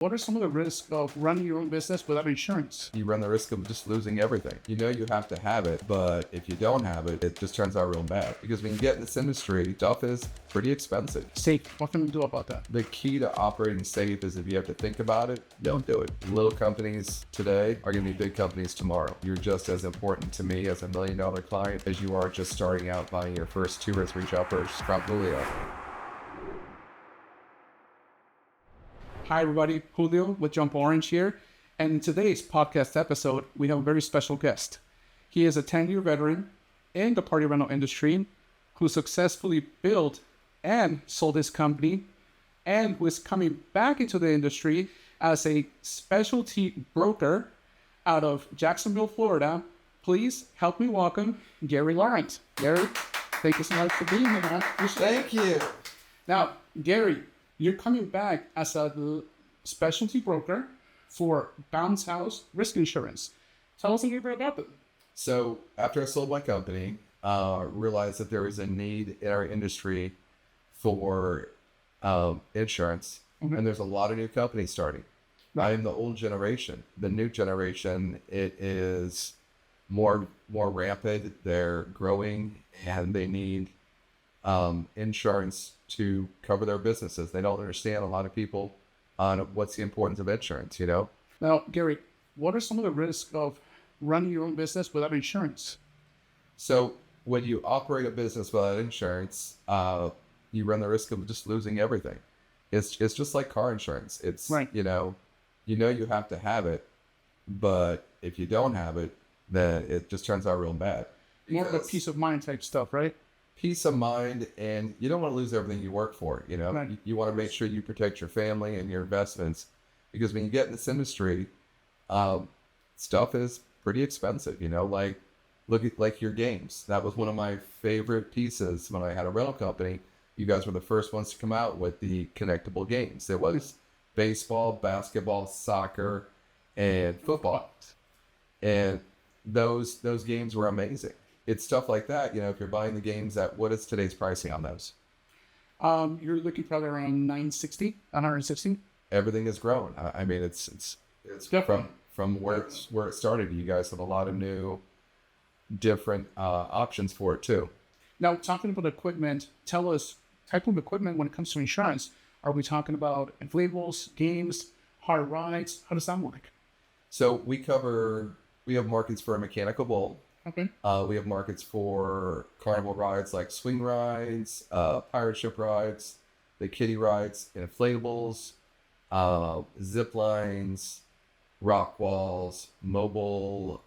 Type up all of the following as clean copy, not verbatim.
What are some of the risks of running your own business without insurance? You run the risk of just losing everything. You know you have to have it, but if you don't have it, it just turns out real bad. Because when you get in this industry, stuff is pretty expensive. Safe. What can we do about that? The key to operating safe is if you have to think about it, don't do it. Little companies today are going to be big companies tomorrow. You're just as important to me as $1 million client as you are just starting out buying your first 2 or 3 jumpers from Julio. Hi, everybody. Julio with JumpOrange here. And in today's podcast episode, we have a very special guest. He is a 10-year veteran in the party rental industry who successfully built and sold his company and who is coming back into the industry as a specialty broker out of Jacksonville, Florida. Please help me welcome Gary Lawrence. Gary, thank you so much for being here, man. Thank you. Now, Gary, you're coming back as a specialty broker for Bounce House Risk Insurance. Tell us a little bit about them. So after I sold my company, realized that there was a need in our industry for insurance, and there's a lot of new companies starting. Right. I'm the old generation. The new generation, it is more rampant. They're growing, and they need insurance to cover their businesses. They don't understand, a lot of people, on what's the importance of insurance, you know? Now, Gary, what are some of the risks of running your own business without insurance? So when you operate a business without insurance, you run the risk of just losing everything. It's just like car insurance. It's, right. you know you have to have it, but if you don't have it, then it just turns out real bad. More of a peace of mind type stuff, right? Peace of mind, and you don't want to lose everything you work for, you know? Right. You want to make sure you protect your family and your investments, because when you get in this industry, stuff is pretty expensive, you know? Like, look at like your games. That was one of my favorite pieces when I had a rental company. You guys were the first ones to come out with the connectable games. There was baseball, basketball, soccer, and football. And those games were amazing. It's stuff like that, you know, if you're buying the games what is today's pricing on those? You're looking probably around $160. Everything has grown. I mean, it's from where it started. You guys have a lot of new, different options for it too. Now, talking about equipment, tell us type of equipment when it comes to insurance. Are we talking about inflatables, games, hard rides? How does that work? So we have markets for a mechanical bull. Okay. We have markets for carnival rides like swing rides, pirate ship rides, the kiddie rides, inflatables, zip lines, rock walls, mobile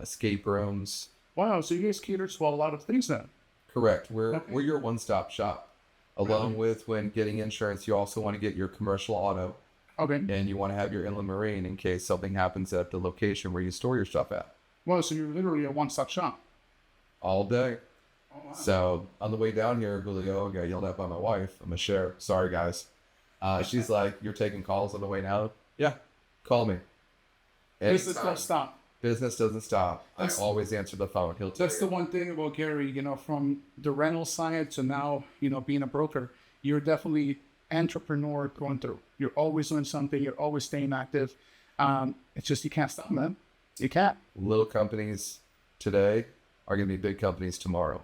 escape rooms. Wow, so you guys cater to a lot of things then. Correct. We're your one-stop shop. Along with when getting insurance, you also want to get your commercial auto. Okay. And you want to have your inland marine in case something happens at the location where you store your stuff at. Well, so you're literally a one-stop shop. All day. Oh, wow. So on the way down here, Julio, I got yelled at by my wife. I'm a share. Sorry, guys. She's like, "You're taking calls on the way now?" Yeah, call me. Business don't stop. Business doesn't stop. I always answer the phone. That's the one thing about Gary, you know, from the rental side to now, you know, being a broker, you're definitely entrepreneur going through. You're always doing something. You're always staying active. It's just you can't stop, man. You can't. Little companies today are going to be big companies tomorrow.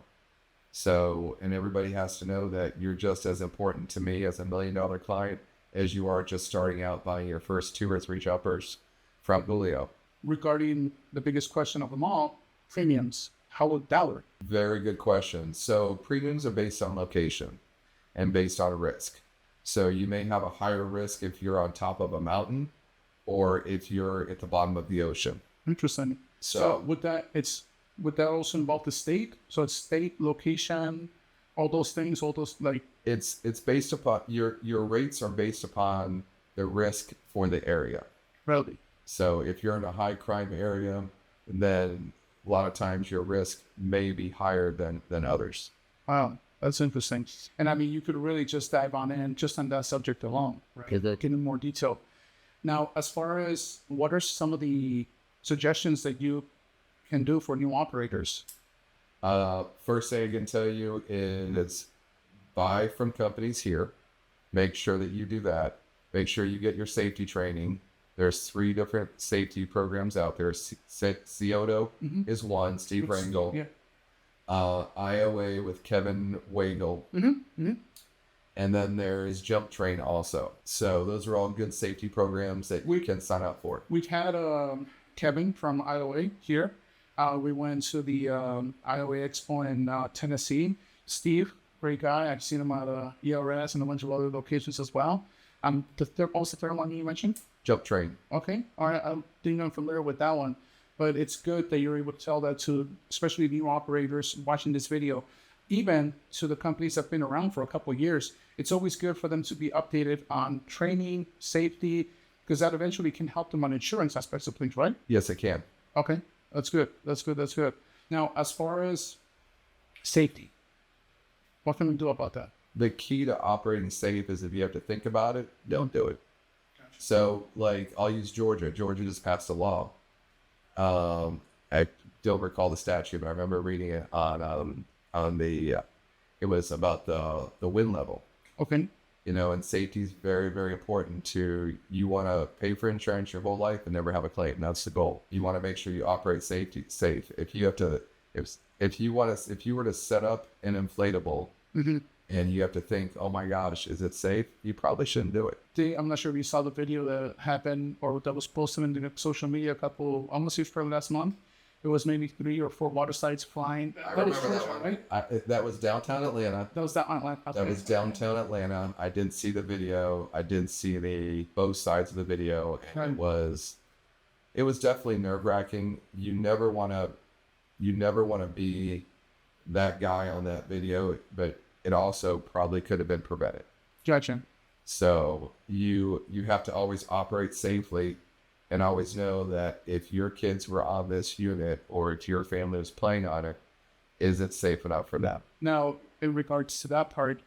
So, and everybody has to know that you're just as important to me as $1 million client as you are just starting out buying your first 2 or 3 jumpers from Julio. Regarding the biggest question of them all, premiums. How would that work? Very good question. So premiums are based on location and based on risk. So you may have a higher risk if you're on top of a mountain or if you're at the bottom of the ocean. Interesting. So would that also involve the state? So it's state, location, all those things, it's based upon your rates are based upon the risk for the area. Really? So if you're in a high crime area, then a lot of times your risk may be higher than others. Wow, that's interesting. And I mean, you could really just dive on in just on that subject alone, right? Get in more detail. Now, as far as what are some of the suggestions that you can do for new operators? First thing I can tell you is buy from companies here. Make sure that you do that. Make sure you get your safety training. There's 3 different safety programs out there. CIOTO is one, Steve Rangel. Yeah. IOA with Kevin Wagle. And then there's Jump Train also. So those are all good safety programs that we can sign up for. We've had Kevin from IOA here. We went to the IOA Expo in Tennessee. Steve, great guy. I've seen him at ERS and a bunch of other locations as well. The third one you mentioned? Jump Train. Okay. All right. I think I'm familiar with that one. But it's good that you're able to tell that to especially new operators watching this video. Even to the companies that have been around for a couple of years, it's always good for them to be updated on training, safety, because that eventually can help them on insurance aspects of things, right? Yes, it can. Okay, that's good. That's good. Now, as far as safety, what can we do about that? The key to operating safe is if you have to think about it, don't do it. Gotcha. So, like, I'll use Georgia. Georgia just passed a law. I don't recall the statute, but I remember reading it on the it was about the wind level. Okay. You know, and safety is very, very important you want to pay for insurance your whole life and never have a claim. That's the goal. You want to make sure you operate safe. If you were to set up an inflatable and you have to think, oh my gosh, is it safe? You probably shouldn't do it. I'm not sure if you saw the video that happened or that was posted in the social media almost last month. It was maybe 3 or 4 water slides flying. I remember that one. Right? That was downtown Atlanta. That was downtown Atlanta. I didn't see the video. I didn't see both sides of the video. And it was definitely nerve-wracking. You never want to be that guy on that video, but it also probably could have been prevented. Gotcha. So you have to always operate safely. And always know that if your kids were on this unit or if your family was playing on it, is it safe enough for them? Now, in regards to that part,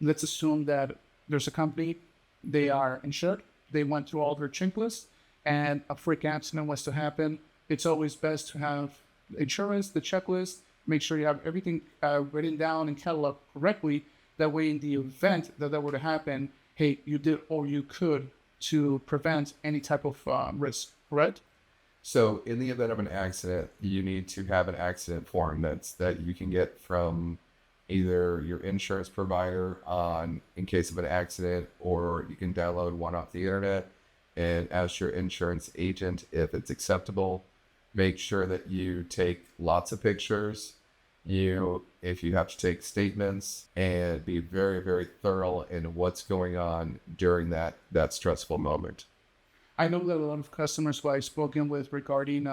let's assume that there's a company, they are insured, they went through all their checklists, and a freak accident was to happen. It's always best to have insurance, the checklist, make sure you have everything written down and cataloged correctly. That way, in the event that were to happen, hey, you did all you could to prevent any type of risk, correct? So in the event of an accident, you need to have an accident form that you can get from either your insurance provider in case of an accident, or you can download one off the internet. And as your insurance agent, if it's acceptable, make sure that you take lots of pictures. If you have to take statements, and be very, very thorough in what's going on during that stressful moment. I know that a lot of customers who I've spoken with regarding,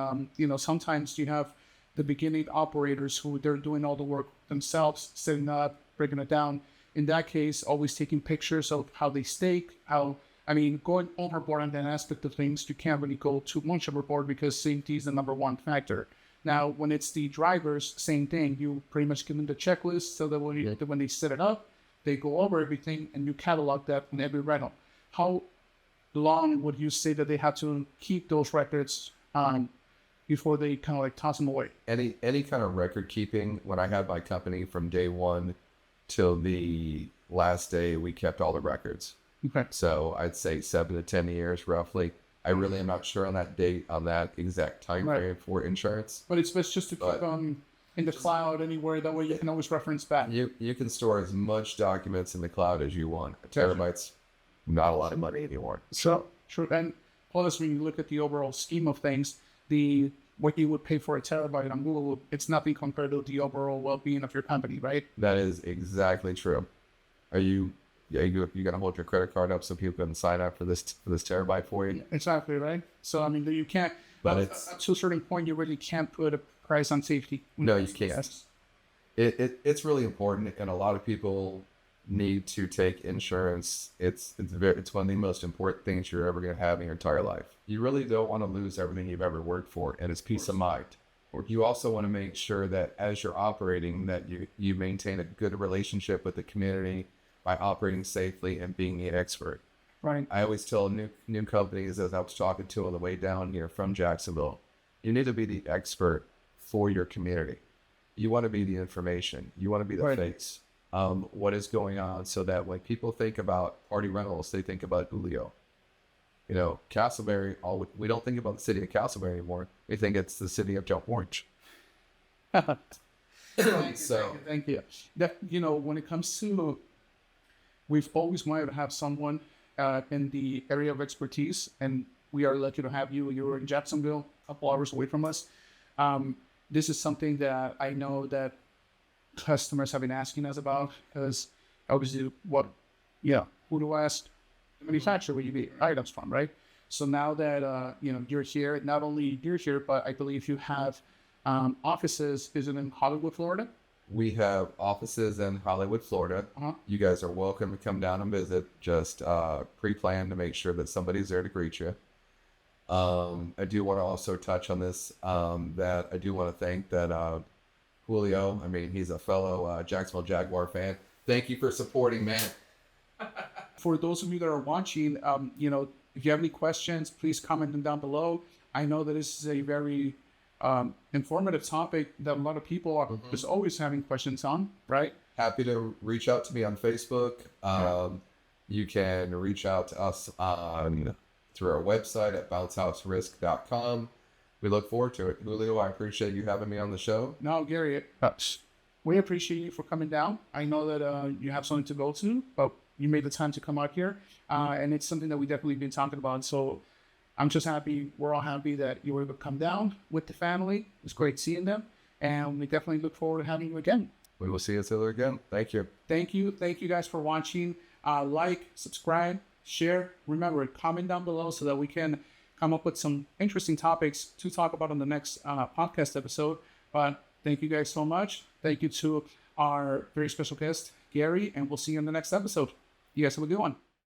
sometimes you have the beginning operators who they're doing all the work themselves, setting up, breaking it down. In that case, always taking pictures of how they stake, going overboard on that aspect of things. You can't really go too much overboard because safety is the number one factor. Now, when it's the drivers, same thing. You pretty much give them the checklist so that when they set it up, they go over everything and you catalog that in every rental. How long would you say that they have to keep those records before they kind of like toss them away? Any kind of record keeping, when I had my company from day one till the last day, we kept all the records. Okay. So I'd say 7 to 10 years roughly. I really am not sure on that date, on that exact time frame for insurance. But it's best just to keep in the cloud anywhere. That way you can always reference back. You can store as much documents in the cloud as you want. A terabyte's not a lot of money anymore. So, sure. And plus, when you look at the overall scheme of things, what you would pay for a terabyte on Google, it's nothing compared to the overall well-being of your company, right? That is exactly true. Are you gonna hold your credit card up so people can sign up for this terabyte for you? Exactly, right. So I mean, you can't. But it's to a certain point, you really can't put a price on safety. No, you can't. It's really important, and a lot of people need to take insurance. It's one of the most important things you're ever gonna have in your entire life. You really don't want to lose everything you've ever worked for, and it's peace of mind. You also want to make sure that as you're operating, that you maintain a good relationship with the community by operating safely and being the expert. Right. I always tell new companies, as I was talking to on the way down here from Jacksonville, you need to be the expert for your community. You want to be the information. You want to be the face. what is going on, so that when people think about party rentals, they think about Julio. You know, Castleberry, we don't think about the city of Castleberry anymore. We think it's the city of Jump Orange. Thank you. That, you know, when it comes to, we've always wanted to have someone in the area of expertise, and we are lucky to have you. You're in Jacksonville, a couple hours away from us. This is something that I know that customers have been asking us about, because obviously, who do I ask the manufacturer where you get items from, right? So now that you know, you're here, not only you're here, but I believe you have offices. Is it in Hollywood, Florida? We have offices in Hollywood, Florida. You guys are welcome to come down and visit. Just pre-plan to make sure that somebody's there to greet you. I do want to also touch on this, that I do want to thank that Julio. I mean, he's a fellow Jacksonville Jaguar fan. Thank you for supporting, man. For those of you that are watching, you know, if you have any questions, please comment them down below. I know that this is a very informative topic that a lot of people are just always having questions on, right? Happy to reach out to me on Facebook. You can reach out to us through our website at bouncehouserisk.com. We look forward to it. Julio, I appreciate you having me on the show. No, Gary, we appreciate you for coming down. I know that you have something to go to, but you made the time to come out here. And it's something that we definitely been talking about. So I'm just happy, we're all happy that you were able to come down with the family. It's great seeing them. And we definitely look forward to having you again. We will see you soon again. Thank you. Thank you. Thank you guys for watching. Like, subscribe, share. Remember, comment down below so that we can come up with some interesting topics to talk about on the next podcast episode. But thank you guys so much. Thank you to our very special guest, Gary, and we'll see you in the next episode. You guys have a good one.